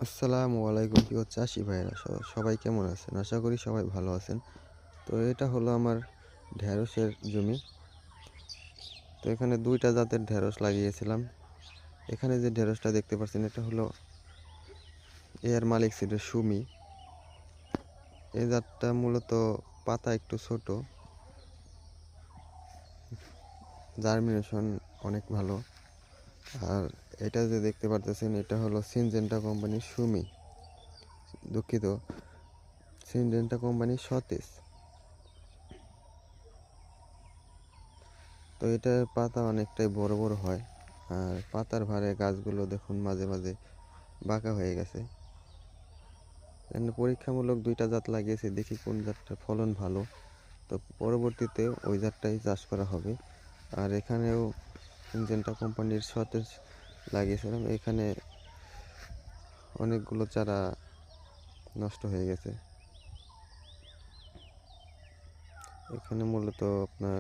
আসসালামু আলাইকুম প্রিয় চাষি ভাইয়েরা সবাই কেমন আছেন? আশা করি সবাই ভালো আছেন। তো এটা হলো আমার ঢেঁড়সের জমি। তো এখানে ২ টা জাতের ঢেঁড়স লাগিয়েছিলাম। এখানে যে ঢেঁড়সটা দেখতে পাচ্ছেন এটা হলো এয়ার মালিক সিডের সুমি। এই জাতটা মূলত পাতা একটু ছোট, জার্মিনেশন অনেক ভালো। আর এটা যে দেখতে পারতেছেন এটা হলো সিনজেন্টা কোম্পানির সুমি। দুঃখিত, সিনজেন্টা কোম্পানির সতেজ। তো এটার পাতা অনেকটাই বড় বড় হয়। আর পাতার ভারে গাছগুলো দেখুন মাঝে মাঝে বাঁকা হয়ে গেছে। পরীক্ষামূলক ২ টা জাত লাগিয়েছি, দেখি কোন জাতটার ফলন ভালো। তো পরবর্তীতে ওই জাতটাই চাষ করা হবে। আর এখানেও সিনজেন্টা কোম্পানির সতেজ লাগিয়েছিলাম। এখানে অনেকগুলো চারা নষ্ট হয়ে গেছে। এখানে মূলত আপনার